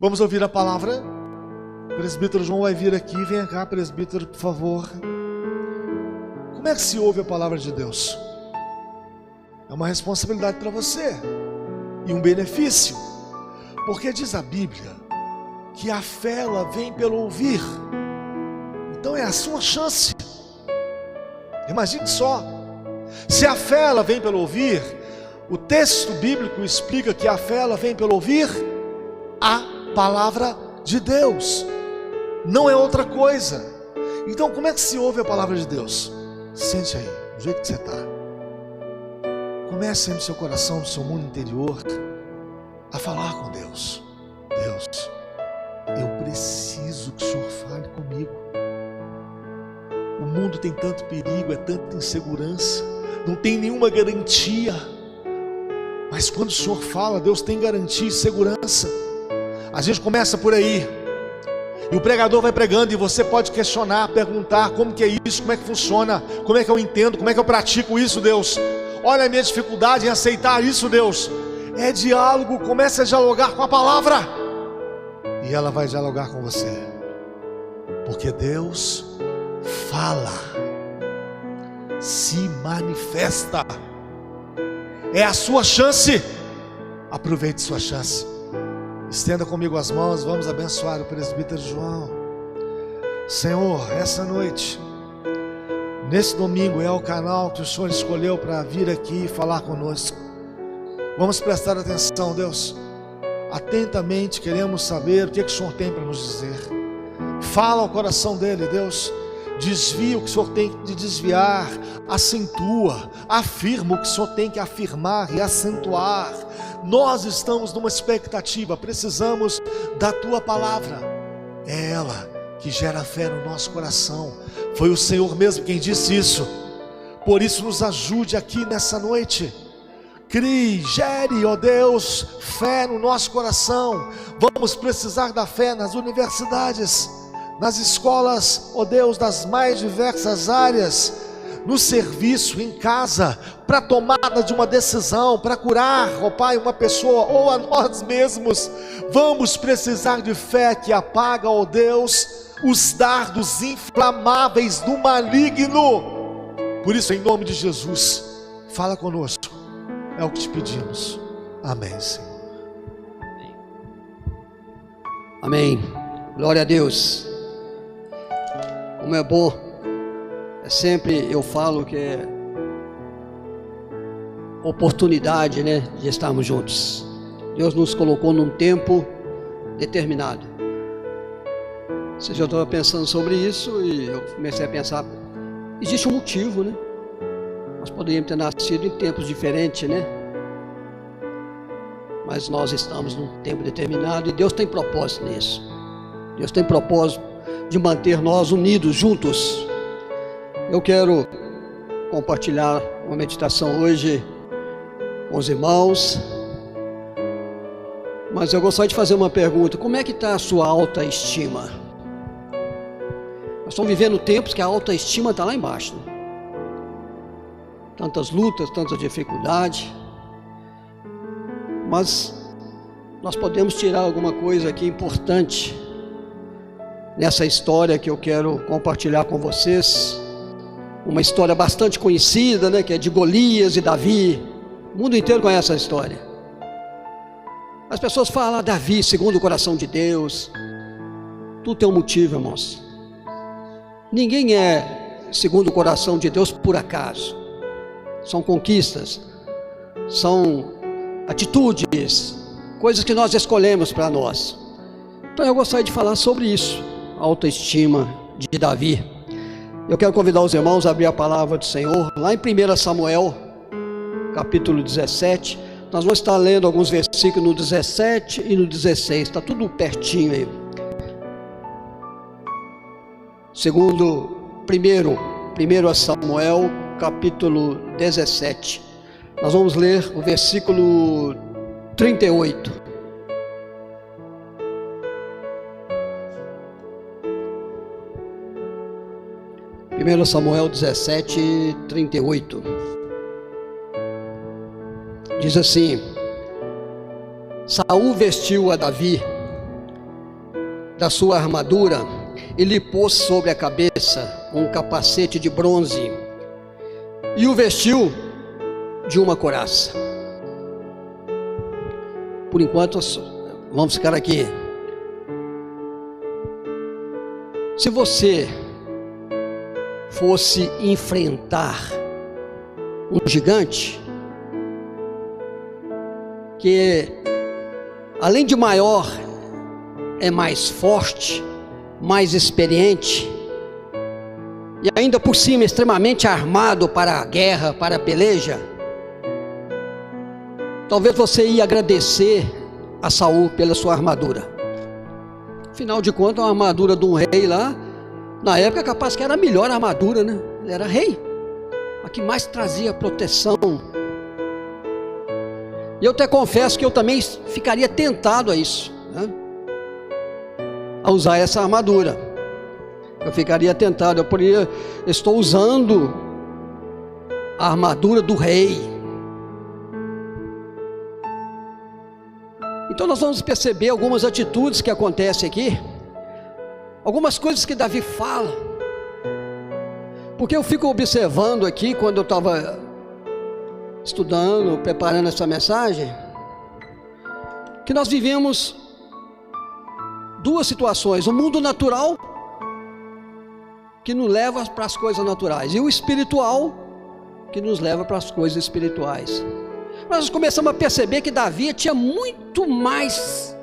Vamos ouvir a palavra. O presbítero João vai vir aqui. Venha cá, presbítero, por favor. Como é que se ouve a palavra de Deus? É uma responsabilidade para você e um benefício, porque diz a Bíblia que a fé ela vem pelo ouvir. Então é a sua chance. Imagine só, se a fé ela vem pelo ouvir, o texto bíblico explica que a fé ela vem pelo ouvir a palavra de Deus, não é outra coisa. Então como é que se ouve a palavra de Deus? Sente aí, do jeito que você está. Comece aí no seu coração, no seu mundo interior, a falar com Deus. Deus, eu preciso que o Senhor fale comigo. O mundo tem tanto perigo, é tanta insegurança, não tem nenhuma garantia. Mas quando o Senhor fala, Deus tem garantia e segurança. A gente começa por aí, e o pregador vai pregando, e você pode questionar, perguntar, como que é isso, como é que funciona, como é que eu entendo, como é que eu pratico isso, Deus? Olha a minha dificuldade em aceitar isso, Deus. É diálogo, comece a dialogar com a palavra, e ela vai dialogar com você, porque Deus fala, se manifesta. É a sua chance. Aproveite sua chance. Estenda comigo as mãos, vamos abençoar o presbítero João. Senhor, essa noite, nesse domingo, é o canal que o Senhor escolheu para vir aqui falar conosco. Vamos prestar atenção, Deus. Atentamente queremos saber o que o Senhor tem para nos dizer. Fala ao coração dele, Deus. Desvia o que o Senhor tem de desviar, acentua, afirma o que o Senhor tem que afirmar e acentuar. Nós estamos numa expectativa, precisamos da Tua palavra. É ela que gera fé no nosso coração. Foi o Senhor mesmo quem disse isso. Por isso nos ajude aqui nessa noite. Crie, gere, ó Deus, fé no nosso coração. Vamos precisar da fé nas universidades, nas escolas, ó Deus, das mais diversas áreas, no serviço, em casa, para a tomada de uma decisão, para curar, ó Pai, uma pessoa ou a nós mesmos. Vamos precisar de fé que apaga, ó Deus, os dardos inflamáveis do maligno. Por isso, em nome de Jesus, fala conosco, é o que te pedimos. Amém, Senhor. Amém. Glória a Deus. Como é bom, sempre eu falo que é oportunidade, né, de estarmos juntos. Deus nos colocou num tempo determinado. Você já estava pensando sobre isso e eu comecei a pensar, existe um motivo, né? Nós poderíamos ter nascido em tempos diferentes, né? Mas nós estamos num tempo determinado e Deus tem propósito nisso. Deus tem propósito de manter nós unidos, juntos. Eu quero compartilhar uma meditação hoje com os irmãos, mas eu gostaria de fazer uma pergunta: como é que está a sua autoestima? Nós estamos vivendo tempos que a autoestima está lá embaixo, né? Tantas lutas, tanta dificuldade, mas nós podemos tirar alguma coisa aqui importante nessa história que eu quero compartilhar com vocês. Uma história bastante conhecida, né, que é de Golias e Davi. O mundo inteiro conhece essa história. As pessoas falam, Davi segundo o coração de Deus. Tudo tem um motivo, irmãos. Ninguém é segundo o coração de Deus por acaso. São conquistas, são atitudes, coisas que nós escolhemos para nós. Então eu gostaria de falar sobre isso, a autoestima de Davi. Eu quero convidar os irmãos a abrir a palavra do Senhor lá em 1 Samuel, capítulo 17. Nós vamos estar lendo alguns versículos no 17 e no 16, está tudo pertinho aí. Primeiro Samuel, capítulo 17. Nós vamos ler o versículo 38. Primeiro Samuel 17, 38. Diz assim: Saul vestiu a Davi da sua armadura e lhe pôs sobre a cabeça um capacete de bronze e o vestiu de uma couraça. Por enquanto, vamos ficar aqui. Se você fosse enfrentar um gigante que, além de maior, é mais forte, mais experiente e ainda por cima extremamente armado para a guerra, para a peleja, talvez você ia agradecer a Saul pela sua armadura. Afinal de contas, a armadura de um rei lá, na época, capaz que era a melhor armadura, né? Ele era rei, a que mais trazia proteção. E eu até confesso que eu também ficaria tentado a isso, né? A usar essa armadura. Eu ficaria tentado, estou usando a armadura do rei. Então nós vamos perceber algumas atitudes que acontecem aqui, algumas coisas que Davi fala, porque eu fico observando aqui, quando eu estava estudando, preparando essa mensagem, que nós vivemos duas situações: o mundo natural, que nos leva para as coisas naturais, e o espiritual, que nos leva para as coisas espirituais. Nós começamos a perceber que Davi tinha muito mais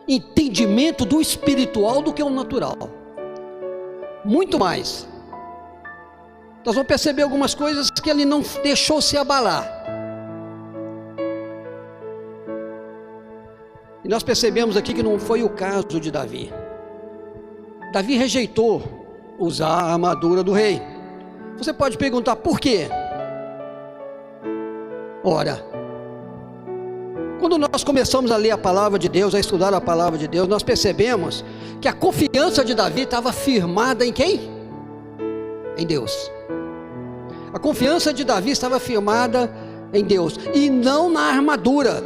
entendimento do espiritual do que o natural, muito mais. Nós vamos perceber algumas coisas que ele não deixou se abalar. E nós percebemos aqui que não foi o caso de Davi. Davi rejeitou usar a armadura do rei. Você pode perguntar por quê? Ora, quando nós começamos a ler a palavra de Deus, a estudar a palavra de Deus, nós percebemos que a confiança de Davi estava firmada em quem? Em Deus. A confiança de Davi estava firmada em Deus, e não na armadura,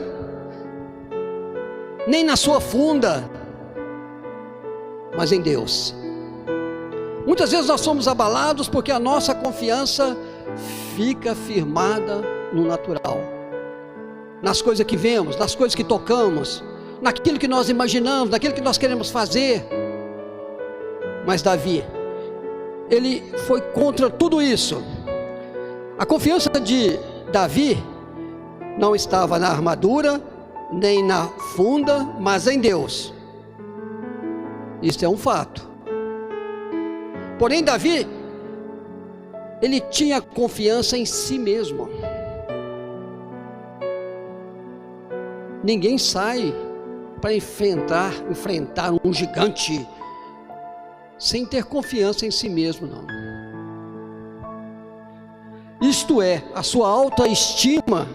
nem na sua funda, mas em Deus. Muitas vezes nós somos abalados porque a nossa confiança fica firmada no natural, nas coisas que vemos, nas coisas que tocamos, naquilo que nós imaginamos, naquilo que nós queremos fazer. Mas Davi, ele foi contra tudo isso. A confiança de Davi não estava na armadura, nem na funda, mas em Deus. Isso é um fato. Porém, Davi, ele tinha confiança em si mesmo. Ninguém sai para enfrentar um gigante sem ter confiança em si mesmo, não. Isto é, a sua autoestima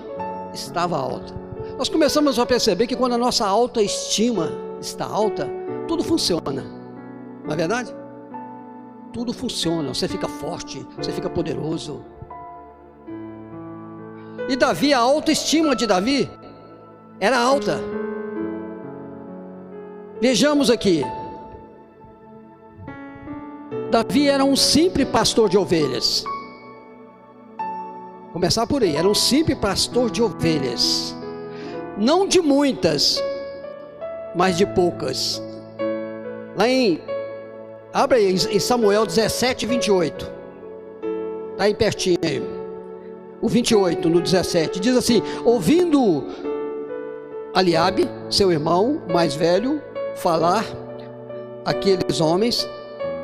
estava alta. Nós começamos a perceber que quando a nossa autoestima está alta, tudo funciona, não é verdade? Tudo funciona, você fica forte, você fica poderoso. E Davi, a autoestima de Davi era alta. Vejamos aqui, Davi era um simples pastor de ovelhas. Começar por aí, era um simples pastor de ovelhas, não de muitas, mas de poucas. Abre aí em Samuel 17, 28, está aí pertinho aí, o 28 no 17, diz assim: ouvindo Eliabe, seu irmão mais velho, falar aqueles homens,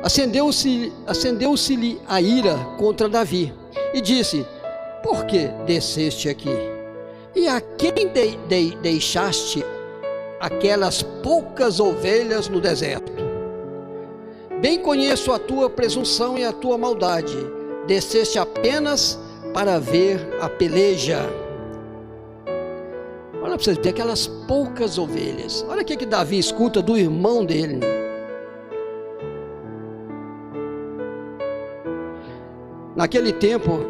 acendeu-se-lhe a ira contra Davi, e disse: por que desceste aqui? E a quem deixaste aquelas poucas ovelhas no deserto? Bem conheço a tua presunção e a tua maldade. Desceste apenas para ver a peleja. Olha para vocês verem aquelas poucas ovelhas. Olha o que Davi escuta do irmão dele. Naquele tempo,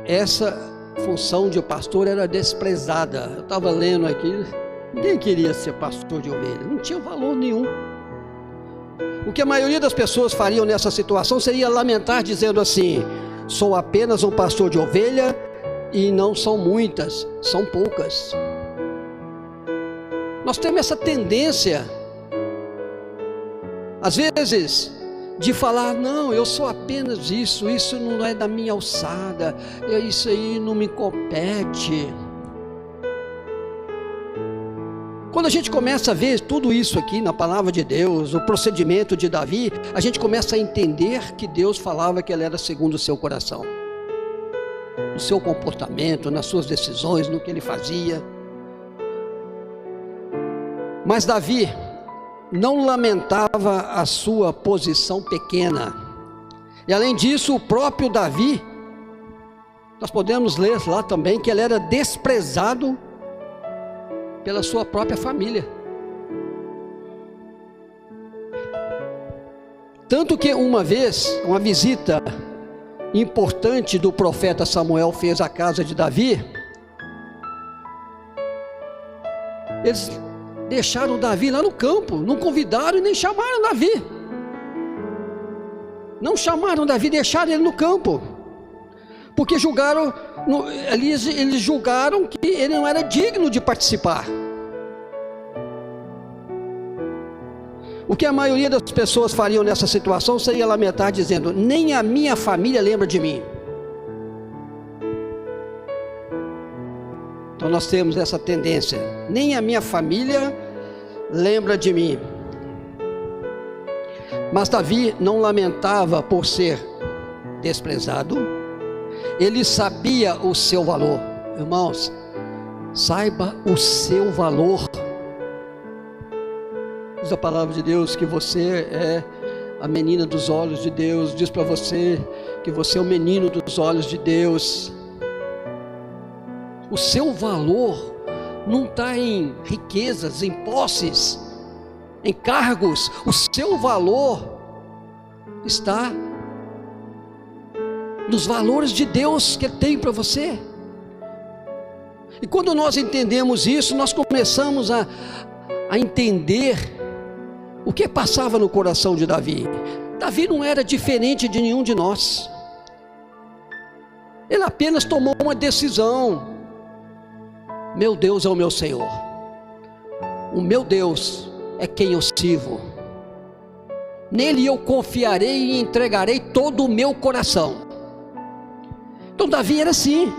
essa função de pastor era desprezada. Eu estava lendo aqui, ninguém queria ser pastor de ovelhas, não tinha valor nenhum. O que a maioria das pessoas fariam nessa situação seria lamentar, dizendo assim: sou apenas um pastor de ovelha, e não são muitas, são poucas. Nós temos essa tendência, às vezes, de falar: não, eu sou apenas isso não é da minha alçada, isso aí não me compete. Quando a gente começa a ver tudo isso aqui na palavra de Deus, o procedimento de Davi, a gente começa a entender que Deus falava que ele era segundo o seu coração, no seu comportamento, nas suas decisões, no que ele fazia. Mas Davi não lamentava a sua posição pequena, e além disso, o próprio Davi, nós podemos ler lá também que ele era desprezado pela sua própria família. Tanto que uma vez, uma visita importante do profeta Samuel fez à casa de Davi, eles deixaram Davi lá no campo, não convidaram e nem chamaram Davi. Não chamaram Davi, deixaram ele no campo, porque julgaram, eles julgaram que ele não era digno de participar. O que a maioria das pessoas fariam nessa situação seria lamentar, dizendo: nem a minha família lembra de mim. Então nós temos essa tendência: nem a minha família lembra de mim. Mas Davi não lamentava por ser desprezado, ele sabia o seu valor. Irmãos, saiba o seu valor. Diz a palavra de Deus que você é a menina dos olhos de Deus. Diz para você que você é o menino dos olhos de Deus. O seu valor não está em riquezas, em posses, em cargos. O seu valor está nos valores de Deus que Ele tem para você. E quando nós entendemos isso, nós começamos a entender o que passava no coração de Davi. Davi não era diferente de nenhum de nós. Ele apenas tomou uma decisão: meu Deus é o meu Senhor, o meu Deus é quem eu sirvo, nele eu confiarei e entregarei todo o meu coração. Então Davi era assim.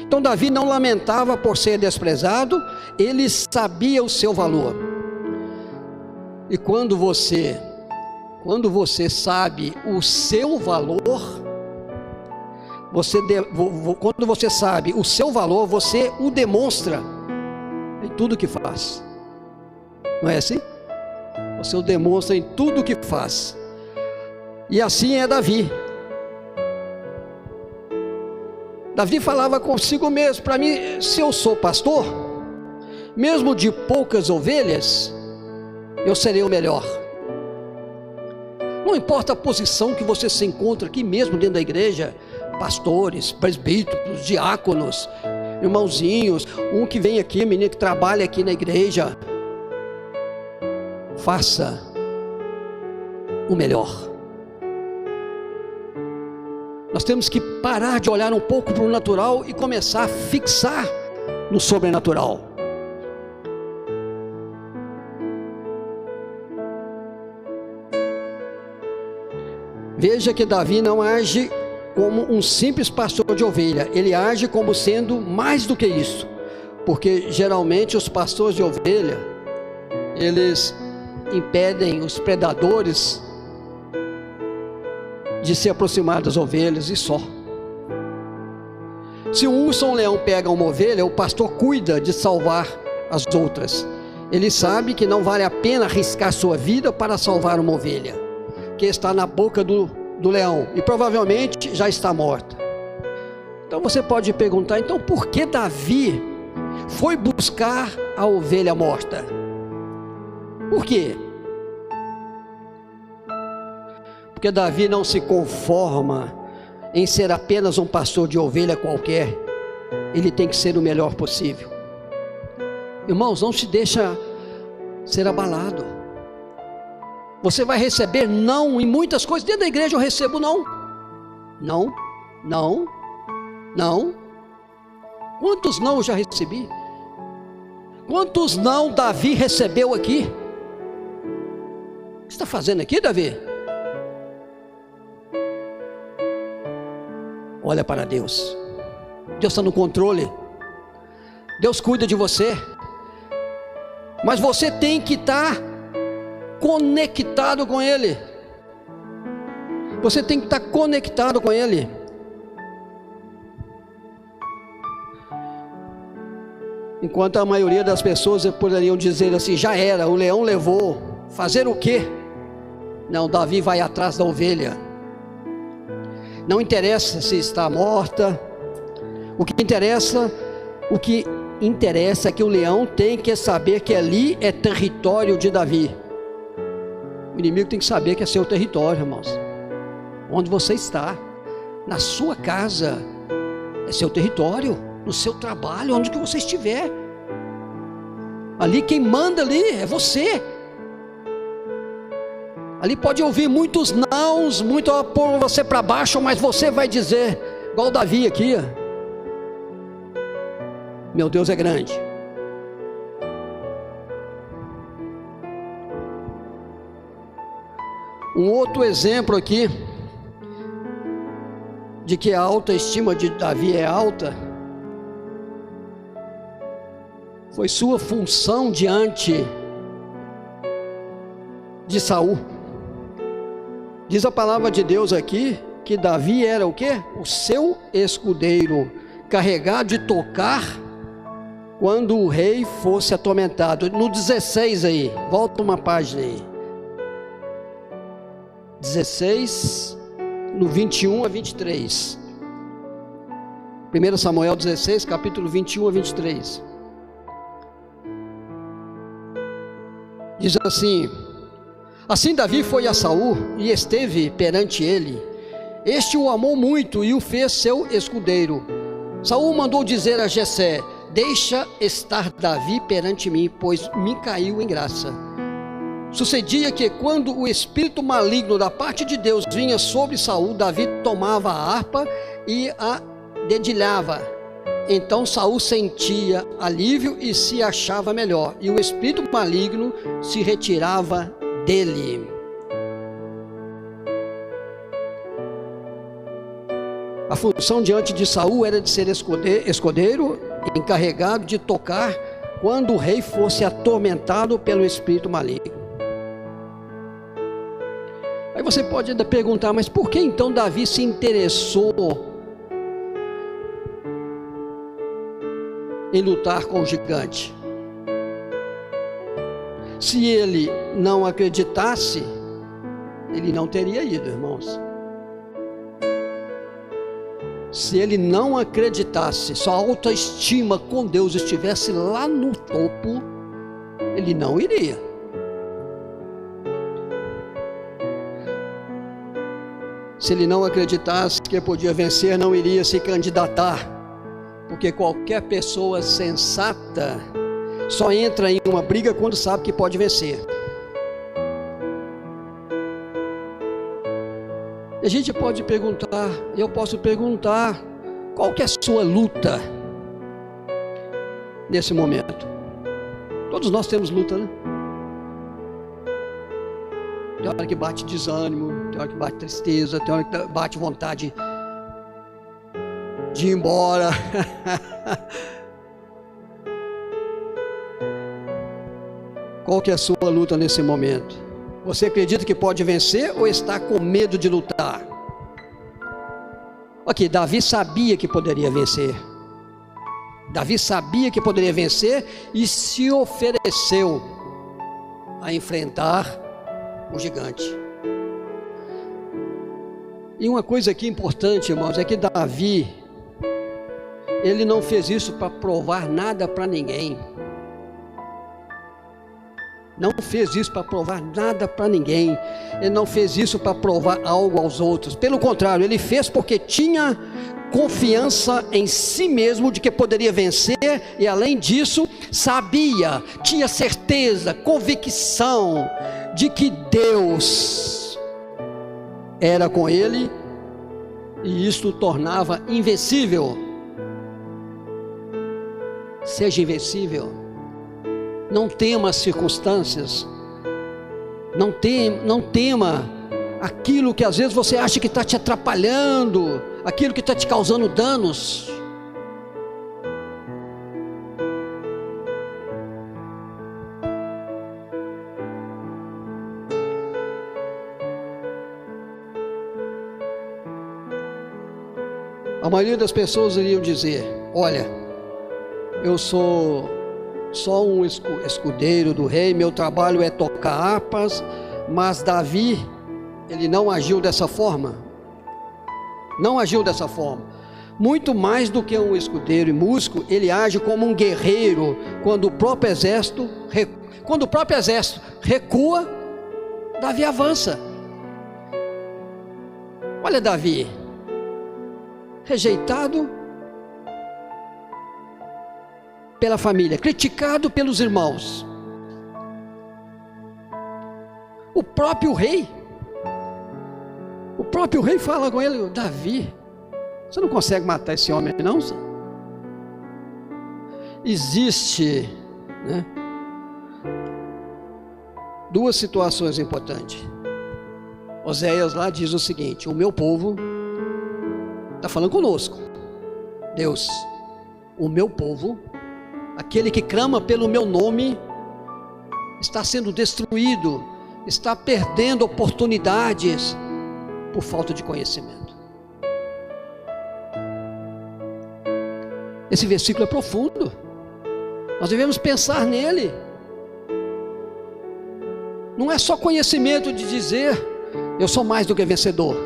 Então Davi não lamentava por ser desprezado, ele sabia o seu valor. E quando você sabe o seu valor, quando você sabe o seu valor, você o demonstra em tudo que faz. Não é assim? Você o demonstra em tudo que faz. E assim é Davi. Davi falava consigo mesmo: para mim, se eu sou pastor, mesmo de poucas ovelhas, eu serei o melhor. Não importa a posição que você se encontra aqui mesmo dentro da igreja, pastores, presbíteros, diáconos, irmãozinhos, um que vem aqui, menino que trabalha aqui na igreja, faça o melhor. Nós temos que parar de olhar um pouco para o natural e começar a fixar no sobrenatural. Veja que Davi não age como um simples pastor de ovelha, ele age como sendo mais do que isso, porque geralmente os pastores de ovelha, eles impedem os predadores de se aproximar das ovelhas e só. Se um urso ou um leão pega uma ovelha, o pastor cuida de salvar as outras. Ele sabe que não vale a pena arriscar sua vida para salvar uma ovelha que está na boca do leão e provavelmente já está morta. Então você pode perguntar: então por que Davi foi buscar a ovelha morta? Por quê? Porque Davi não se conforma em ser apenas um pastor de ovelha qualquer. Ele tem que ser o melhor possível. Irmãos, não se deixa ser abalado. Você vai receber não em muitas coisas. Dentro da igreja eu recebo não. Não, não, não. Quantos não eu já recebi? Quantos não Davi recebeu aqui? O que você está fazendo aqui, Davi? Olha para Deus. Deus está no controle. Deus cuida de você. Mas você tem que estar conectado com Ele. Você tem que estar conectado com Ele. Enquanto a maioria das pessoas poderiam dizer assim: já era, o leão levou, fazer o quê? Não, Davi vai atrás da ovelha. Não interessa se está morta. O que interessa é que o leão tem que saber que ali é território de Davi. O inimigo tem que saber que é seu território, irmãos. Onde você está, na sua casa, é seu território. No seu trabalho, onde que você estiver, ali quem manda ali é você. Ali pode ouvir muitos nãos, muito a pôr você para baixo, mas você vai dizer, igual Davi aqui: meu Deus é grande. Um outro exemplo aqui de que a autoestima de Davi é alta foi sua função diante de Saul. Diz a palavra de Deus aqui que Davi era o quê? O seu escudeiro, carregado de tocar quando o rei fosse atormentado. No 16 aí, volta uma página aí. 16, no 21 a 23. 1 Samuel 16, capítulo 21 a 23. Diz assim: assim Davi foi a Saul e esteve perante ele. Este o amou muito e o fez seu escudeiro. Saul mandou dizer a Jessé: deixa estar Davi perante mim, pois me caiu em graça. Sucedia que quando o espírito maligno da parte de Deus vinha sobre Saul, Davi tomava a harpa e a dedilhava. Então Saul sentia alívio e se achava melhor, e o espírito maligno se retirava dele. A função diante de Saul era de ser escudeiro, encarregado de tocar quando o rei fosse atormentado pelo espírito maligno. Aí você pode ainda perguntar: mas por que então Davi se interessou em lutar com o gigante? Se ele não acreditasse, ele não teria ido, irmãos. Se ele não acreditasse, sua autoestima com Deus estivesse lá no topo, ele não iria. Se ele não acreditasse que podia vencer, não iria se candidatar. Porque qualquer pessoa sensata só entra em uma briga quando sabe que pode vencer. E a gente pode perguntar, eu posso perguntar: qual que é a sua luta nesse momento? Todos nós temos luta, né? Tem hora que bate desânimo, tem hora que bate tristeza, tem hora que bate vontade de ir embora. Qual que é a sua luta nesse momento? Você acredita que pode vencer ou está com medo de lutar? Ok, Davi sabia que poderia vencer. Davi sabia que poderia vencer e se ofereceu a enfrentar o gigante. E uma coisa aqui importante, irmãos, é que Davi, ele não fez isso para provar nada para ninguém. não fez isso para provar nada para ninguém, ele não fez isso para provar algo aos outros, pelo contrário, ele fez porque tinha confiança em si mesmo de que poderia vencer, e além disso, sabia, tinha certeza, convicção de que Deus era com ele, e isso o tornava invencível. Seja invencível, não tema as circunstâncias, não tema aquilo que às vezes você acha que está te atrapalhando, aquilo que está te causando danos. A maioria das pessoas iriam dizer: olha, eu sou só um escudeiro do rei, meu trabalho é tocar harpas. Mas Davi, ele não agiu dessa forma, não agiu dessa forma. Muito mais do que um escudeiro e músico, ele age como um guerreiro. Quando o próprio exército recua, Davi avança. Olha Davi, rejeitado pela família, criticado pelos irmãos. O próprio rei fala com ele: Davi, você não consegue matar esse homem, não? Existe, né, duas situações importantes. Oséias lá diz o seguinte: o meu povo, está falando conosco, Deus, o meu povo, aquele que clama pelo meu nome, está sendo destruído, está perdendo oportunidades por falta de conhecimento. Esse versículo é profundo, nós devemos pensar nele. Não é só conhecimento de dizer eu sou mais do que vencedor,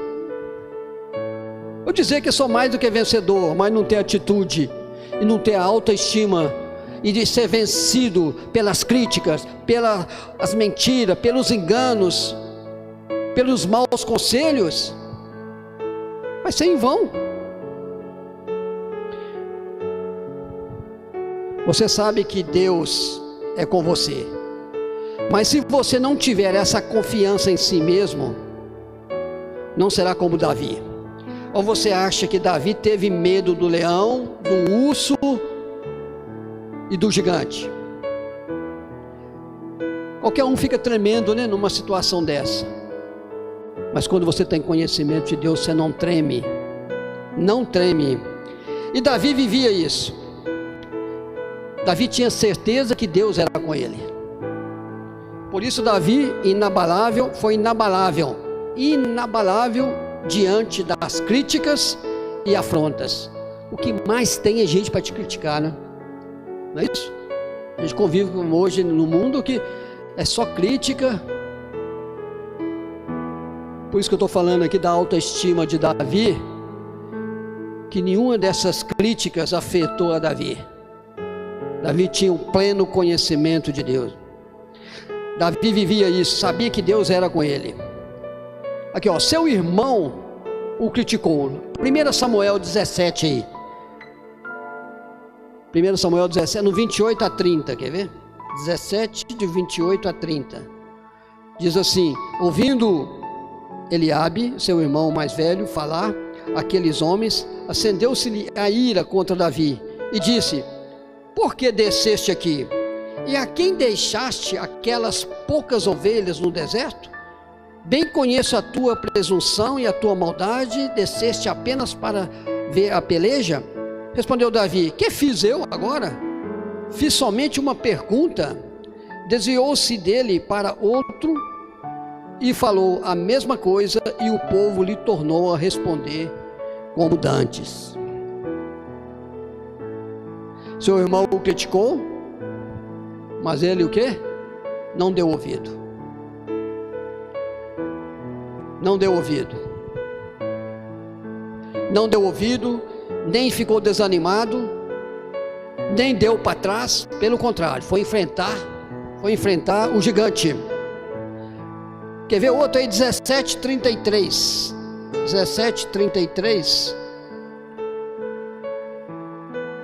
ou dizer que eu sou mais do que vencedor, mas não ter atitude e não ter autoestima, e de ser vencido pelas críticas, pelas mentiras, pelos enganos, pelos maus conselhos, vai ser em vão. Você sabe que Deus é com você, mas se você não tiver essa confiança em si mesmo, não será como Davi. Ou você acha que Davi teve medo do leão, do urso e do gigante? Qualquer um fica tremendo, né, numa situação dessa. Mas quando você tem conhecimento de Deus, você não treme. Não treme. E Davi vivia isso. Davi tinha certeza que Deus era com ele. Por isso Davi, inabalável, foi inabalável. Inabalável diante das críticas e afrontas. O que mais tem é gente para te criticar, né? Não é isso? A gente convive hoje no mundo que é só crítica. Por isso que eu estou falando aqui da autoestima de Davi, que nenhuma dessas críticas afetou a Davi. Davi tinha um pleno conhecimento de Deus. Davi vivia isso, sabia que Deus era com ele. Aqui ó, seu irmão o criticou. 1 Samuel 17 aí. 1 Samuel 17, no 28 a 30, quer ver? 17, de 28 a 30. Diz assim: ouvindo Eliabe, seu irmão mais velho, falar aqueles homens, acendeu-se a ira contra Davi e disse: por que desceste aqui? E a quem deixaste aquelas poucas ovelhas no deserto? Bem conheço a tua presunção e a tua maldade, desceste apenas para ver a peleja? Respondeu Davi: que fiz eu agora? Fiz somente uma pergunta. Desviou-se dele para outro e falou a mesma coisa, e o povo lhe tornou a responder como dantes. Seu irmão o criticou, mas ele o quê? Não deu ouvido. Não deu ouvido. Não deu ouvido, nem ficou desanimado, nem deu para trás. Pelo contrário, foi enfrentar, foi enfrentar o gigante. Quer ver outro aí? 17:33. 17:33.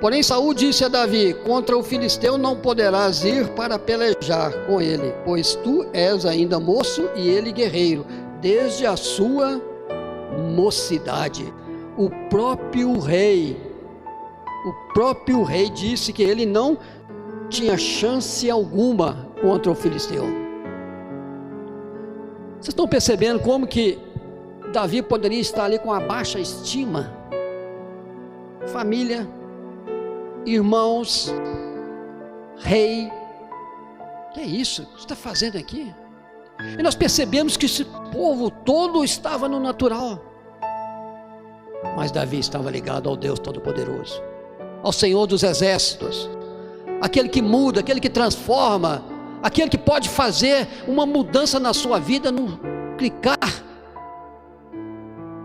Porém Saul disse a Davi: contra o filisteu não poderás ir para pelejar com ele, pois tu és ainda moço e ele guerreiro, desde a sua mocidade. O próprio rei disse que ele não tinha chance alguma contra o filisteu. Vocês estão percebendo como que Davi poderia estar ali com a baixa estima? Família, irmãos, rei, que é isso? O que você está fazendo aqui? E nós percebemos que esse povo todo estava no natural, mas Davi estava ligado ao Deus Todo-Poderoso, ao Senhor dos Exércitos, aquele que muda, aquele que transforma, aquele que pode fazer uma mudança na sua vida num clicar.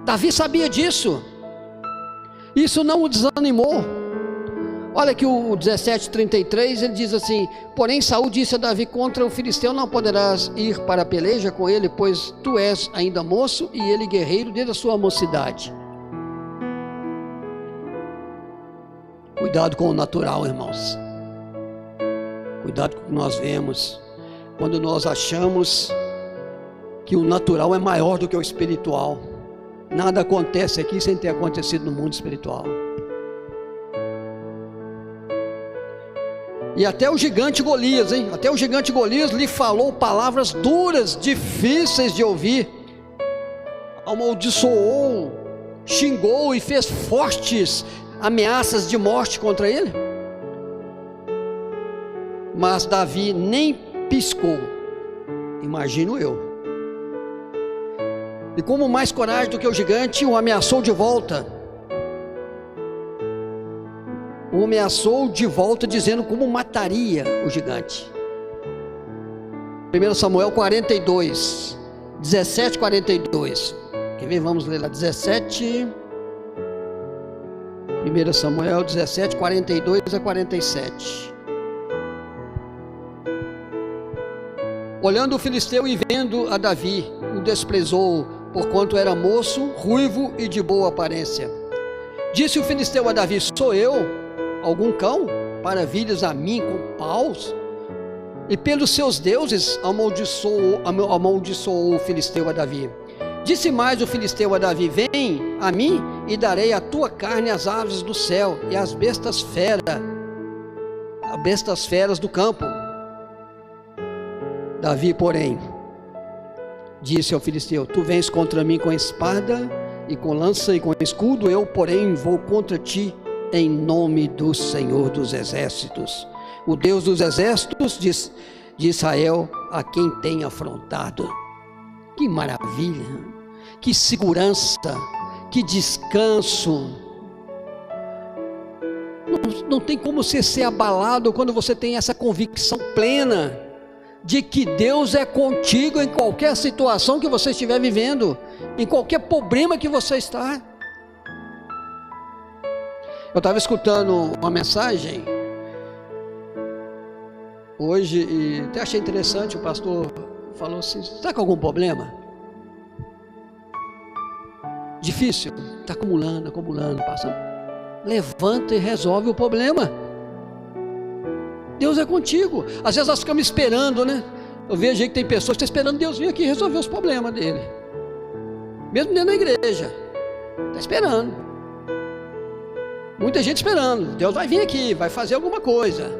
Davi sabia disso, isso não o desanimou. Olha que o 17:33 ele diz assim: porém Saul disse a Davi: contra o filisteu não poderás ir para a peleja com ele, pois tu és ainda moço e ele guerreiro desde a sua mocidade. Cuidado com o natural, irmãos. Cuidado com o que nós vemos, quando nós achamos que o natural é maior do que o espiritual. Nada acontece aqui sem ter acontecido no mundo espiritual. E até o gigante Golias, até o gigante Golias lhe falou palavras duras, difíceis de ouvir, amaldiçoou, xingou e fez fortes ameaças de morte contra ele. Mas Davi nem piscou, imagino eu. E como mais coragem do que o gigante, o ameaçou de volta. O ameaçou de volta, dizendo como mataria o gigante. 1 Samuel 42, 17:42. Quer ver? Vamos ler lá, 17. 1 Samuel 17, 42 a 47. Olhando o filisteu e vendo a Davi, o desprezou, porquanto era moço, ruivo e de boa aparência. Disse o filisteu a Davi: sou eu algum cão para vires a mim com paus? E pelos seus deuses amaldiçoou o filisteu a Davi. Disse mais o filisteu a Davi: vem a mim e darei a tua carne às aves do céu e às bestas feras do campo. Davi, porém, disse ao filisteu: tu vens contra mim com espada e com lança e com escudo, eu porém vou contra ti em nome do Senhor dos Exércitos, o Deus dos Exércitos de Israel, a quem tem afrontado. Que maravilha, que segurança, que descanso. Não tem como você ser abalado quando você tem essa convicção plena de que Deus é contigo em qualquer situação que você estiver vivendo, em qualquer problema que você está. Eu estava escutando uma mensagem hoje e até achei interessante. O pastor falou assim: está com algum problema? Difícil? Está acumulando, passando. Levanta e resolve o problema. Deus é contigo. Às vezes nós ficamos esperando, né? Eu vejo aí que tem pessoas que estão esperando Deus vir aqui resolver os problemas dele, mesmo dentro da igreja. Está esperando. Muita gente esperando, Deus vai vir aqui, vai fazer alguma coisa.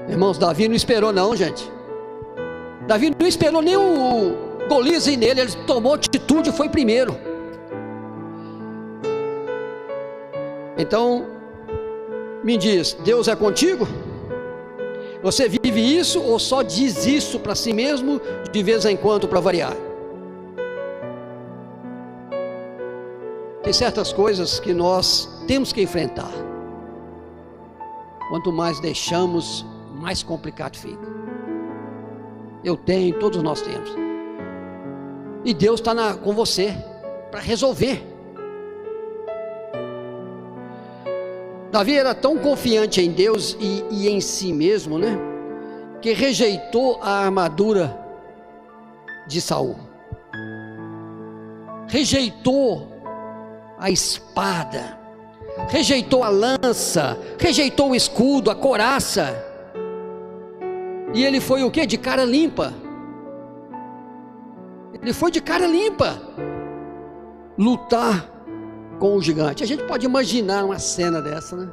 Irmãos, Davi não esperou não, gente. Davi não esperou nem o Golias ir nele, ele tomou atitude e foi primeiro. Então, me diz, Deus é contigo? Você vive isso ou só diz isso para si mesmo de vez em quando para variar? Tem certas coisas que nós temos que enfrentar. Quanto mais deixamos, mais complicado fica. Eu tenho, todos nós temos. E Deus está com você para resolver. Davi era tão confiante em Deus e em si mesmo, né, que rejeitou a armadura de Saul, rejeitou a espada, rejeitou a lança, rejeitou o escudo, a couraça, e ele foi o quê? De cara limpa. Ele foi de cara limpa lutar com o gigante. A gente pode imaginar uma cena dessa, né?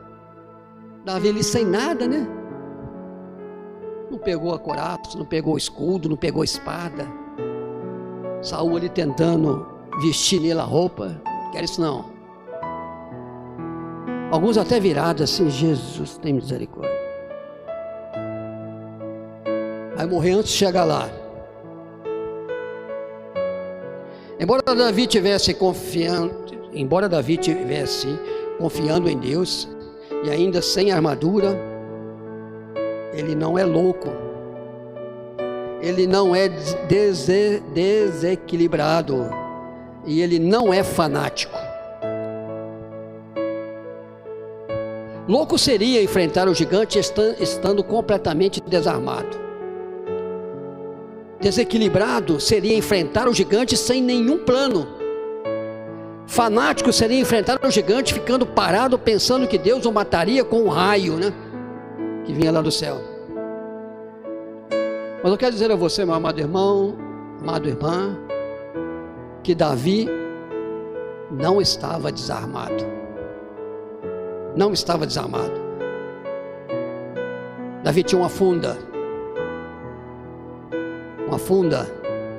Davi ali sem nada, né? Não pegou a couraça, não pegou o escudo, não pegou a espada. Saul ali tentando vestir nele a roupa. Não quero isso não. Alguns até virados assim: Jesus tem misericórdia. Vai morrer antes de chegar lá. Embora Davi tivesse confiando em Deus, e ainda sem armadura, ele não é louco, ele não é desequilibrado, e ele não é fanático. Louco seria enfrentar o gigante estando completamente desarmado. Desequilibrado seria enfrentar o gigante sem nenhum plano. Fanático seria enfrentar o gigante ficando parado, pensando que Deus o mataria com um raio, né, que vinha lá do céu. Mas eu quero dizer a você, meu amado irmão, amada irmã, que Davi não estava desarmado. Não estava desarmado. Davi tinha uma funda,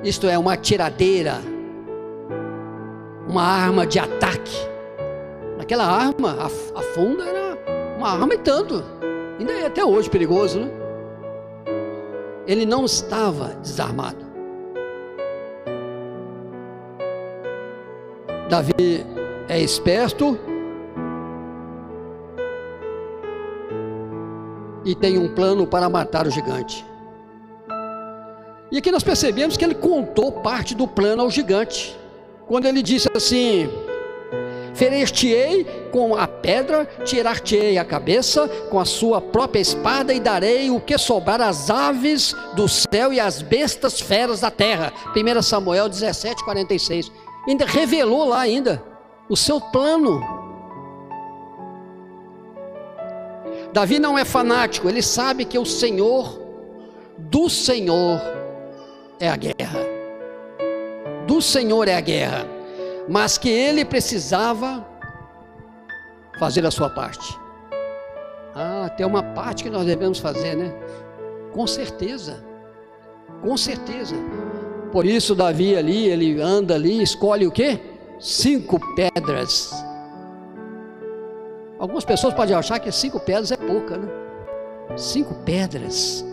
isto é, uma tiradeira, uma arma de ataque. Aquela arma, a funda era uma arma e tanto, ainda é até hoje perigoso, né? Ele não estava desarmado. Davi é esperto e tem um plano para matar o gigante. E aqui nós percebemos que ele contou parte do plano ao gigante, quando ele disse assim: ferir-te-ei com a pedra, tirar-te-ei a cabeça com a sua própria espada, e darei o que sobrar às aves do céu e às bestas feras da terra. 1 Samuel 17:46. Ainda revelou lá ainda o seu plano. Davi não é fanático, ele sabe que do Senhor é a guerra, do Senhor é a guerra, mas que ele precisava fazer a sua parte. Tem uma parte que nós devemos fazer, né? Com certeza, com certeza. Por isso Davi ali, ele anda ali, escolhe o quê? 5 pedras. Algumas pessoas podem achar que 5 pedras é pouca, né? 5 pedras.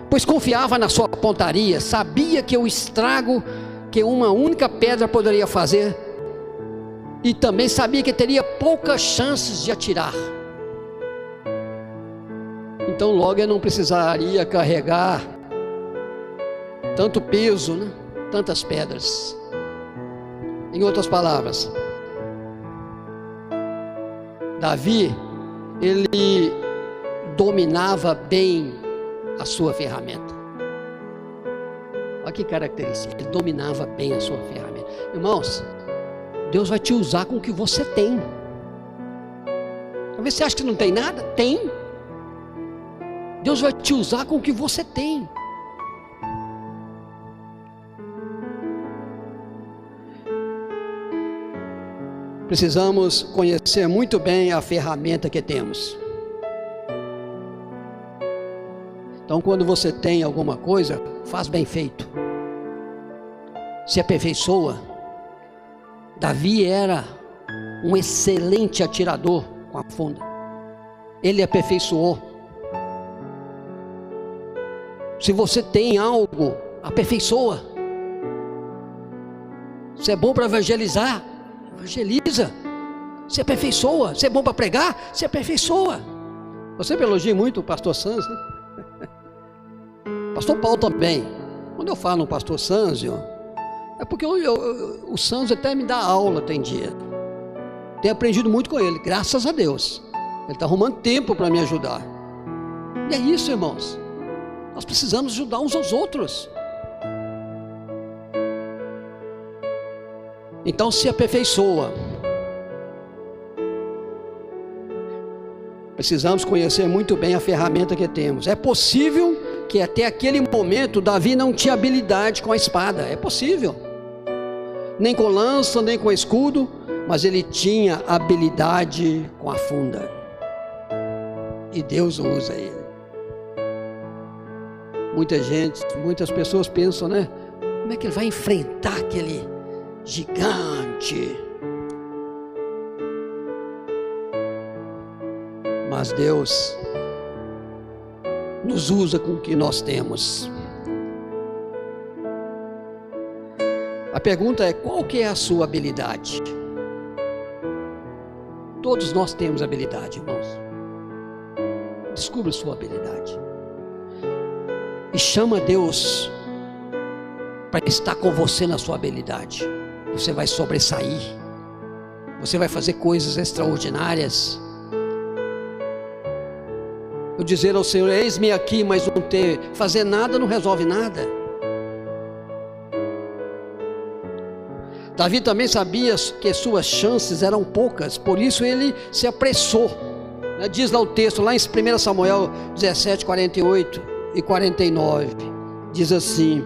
Pois confiava na sua pontaria, sabia que o estrago que uma única pedra poderia fazer, e também sabia que teria poucas chances de atirar. Então logo ele não precisaria carregar tanto peso, né? Tantas pedras. Em outras palavras, Davi, ele dominava bem a sua ferramenta. Olha que característica, ele dominava bem a sua ferramenta. Irmãos, Deus vai te usar com o que você tem. Talvez você ache que não tem nada, tem. Deus vai te usar com o que você tem. Precisamos conhecer muito bem a ferramenta que temos. Então, quando você tem alguma coisa, faz bem feito, se aperfeiçoa. Davi era um excelente atirador com a funda, ele aperfeiçoou. Se você tem algo, aperfeiçoa. Se é bom para evangelizar, evangeliza, se aperfeiçoa. Se é bom para pregar, se aperfeiçoa. Eu sempre elogio muito o pastor Sanz, né? Pastor Paulo também. Quando eu falo no pastor Sanzio, é porque o Sanzio até me dá aula, tem dia. Tenho aprendido muito com ele, graças a Deus. Ele está arrumando tempo para me ajudar. E é isso, irmãos. Nós precisamos ajudar uns aos outros. Então se aperfeiçoa. Precisamos conhecer muito bem a ferramenta que temos. É possível que até aquele momento Davi não tinha habilidade com a espada. É possível. Nem com lança, nem com escudo, mas ele tinha habilidade com a funda. E Deus usa ele. Muitas pessoas pensam, né? Como é que ele vai enfrentar aquele gigante? Mas Deus nos usa com o que nós temos. A pergunta é: qual que é a sua habilidade? Todos nós temos habilidade, irmãos. Descubra a sua habilidade. E chama Deus para estar com você na sua habilidade. Você vai sobressair. Você vai fazer coisas extraordinárias. Eu dizer ao Senhor: eis-me aqui, mas não fazer nada não resolve nada. Davi também sabia que suas chances eram poucas, por isso ele se apressou. Diz lá o texto, lá em 1 Samuel 17, 48 e 49, diz assim: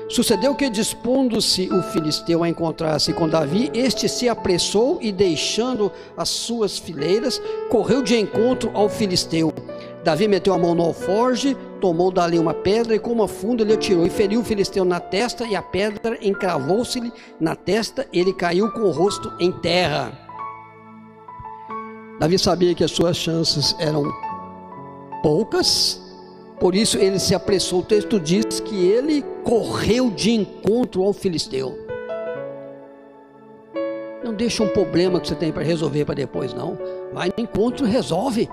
sucedeu que, dispondo-se o filisteu a encontrar-se com Davi, este se apressou e, deixando as suas fileiras, correu de encontro ao filisteu. Davi meteu a mão no alforje, tomou dali uma pedra e com uma funda ele atirou e feriu o filisteu na testa, e a pedra encravou-se-lhe na testa, ele caiu com o rosto em terra. Davi sabia que as suas chances eram poucas, por isso ele se apressou. O texto diz que ele correu de encontro ao filisteu. Não deixa um problema que você tem para resolver para depois, não. Vai no encontro e resolve.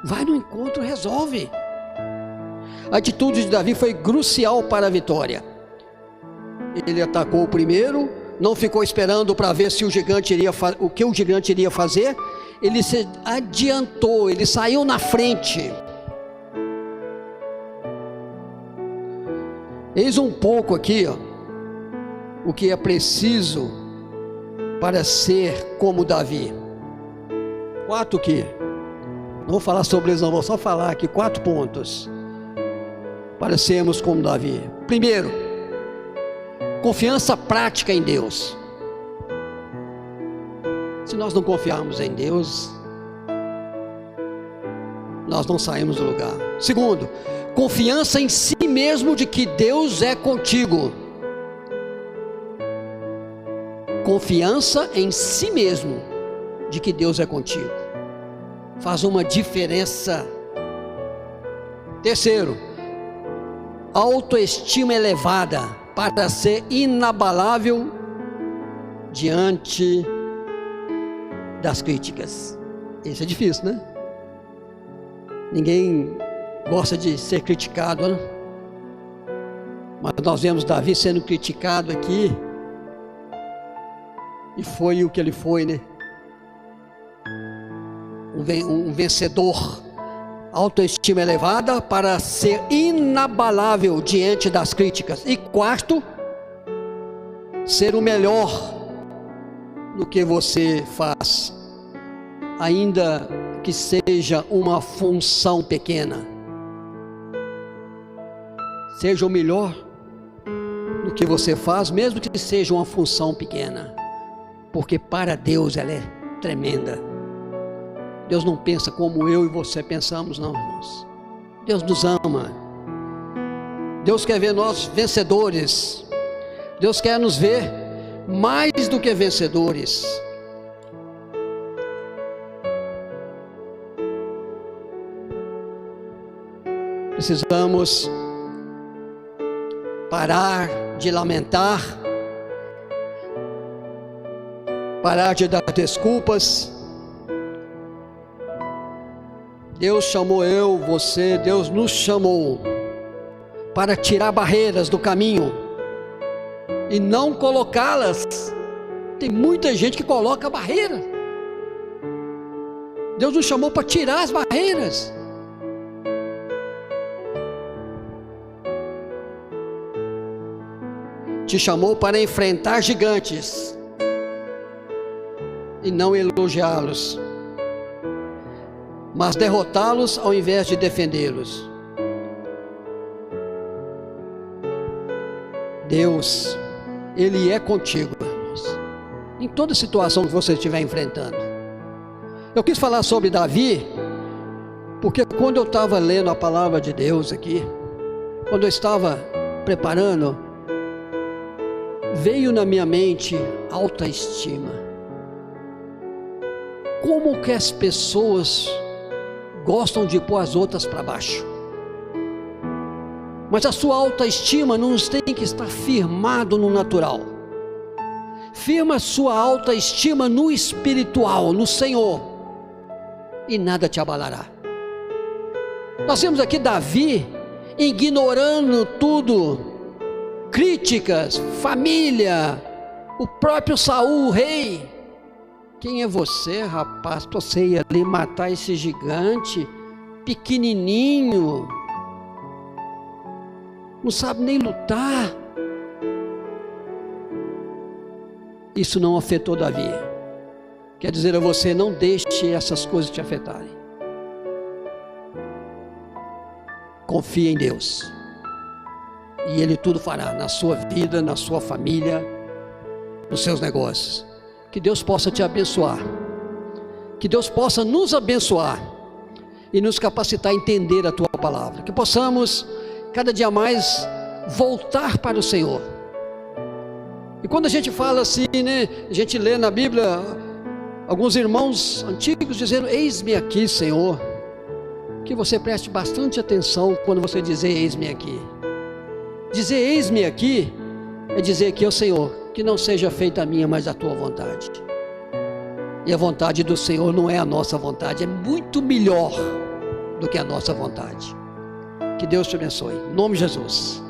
Vai no encontro e resolve. A atitude de Davi foi crucial para a vitória. Ele atacou o primeiro, não ficou esperando para ver se o gigante o que o gigante iria fazer. Ele se adiantou, ele saiu na frente. Eis um pouco aqui, o que é preciso para ser como Davi. 4 aqui. Não vou falar sobre eles não, vou só falar aqui 4 pontos para sermos como Davi. Primeiro, confiança prática em Deus. Se nós não confiarmos em Deus, nós não saímos do lugar. Segundo, confiança em si mesmo de que Deus é contigo. Confiança em si mesmo de que Deus é contigo. Faz uma diferença. Terceiro, autoestima elevada para ser inabalável diante das críticas. Isso é difícil, né? Ninguém gosta de ser criticado, né? Mas nós vemos Davi sendo criticado aqui, e foi o que ele foi, né? Um vencedor. Autoestima elevada para ser inabalável diante das críticas. E quarto, ser o melhor no que você faz, ainda que seja uma função pequena. Seja o melhor no que você faz, mesmo que seja uma função pequena, porque para Deus ela é tremenda. Deus não pensa como eu e você pensamos, não, irmãos. Deus nos ama. Deus quer ver nós vencedores. Deus quer nos ver mais do que vencedores. Precisamos parar de lamentar, parar de dar desculpas. Deus chamou eu, você, Deus nos chamou para tirar barreiras do caminho e não colocá-las. Tem muita gente que coloca barreira. Deus nos chamou para tirar as barreiras. Te chamou para enfrentar gigantes e não elogiá-los, mas derrotá-los ao invés de defendê-los. Deus, Ele é contigo, irmãos, em toda situação que você estiver enfrentando. Eu quis falar sobre Davi, porque quando eu estava lendo a palavra de Deus aqui, quando eu estava preparando, veio na minha mente autoestima. Como que as pessoas gostam de pôr as outras para baixo? Mas a sua autoestima não tem que estar firmado no natural. Firma a sua autoestima no espiritual, no Senhor, e nada te abalará. Nós temos aqui Davi ignorando tudo, críticas, família, o próprio Saul, o rei. Quem é você, rapaz, para você ir ali matar esse gigante pequenininho? Não sabe nem lutar. Isso não afetou Davi. Quer dizer a você, não deixe essas coisas te afetarem. Confie em Deus, e Ele tudo fará na sua vida, na sua família, nos seus negócios. Que Deus possa te abençoar, que Deus possa nos abençoar e nos capacitar a entender a Tua palavra, que possamos cada dia mais voltar para o Senhor. E quando a gente fala assim, né, a gente lê na Bíblia alguns irmãos antigos dizendo: eis-me aqui, Senhor. Que você preste bastante atenção quando você dizer eis-me aqui. Dizer eis-me aqui é dizer que, ó Senhor, que não seja feita a minha, mas a tua vontade. E a vontade do Senhor não é a nossa vontade, é muito melhor do que a nossa vontade. Que Deus te abençoe, em nome de Jesus.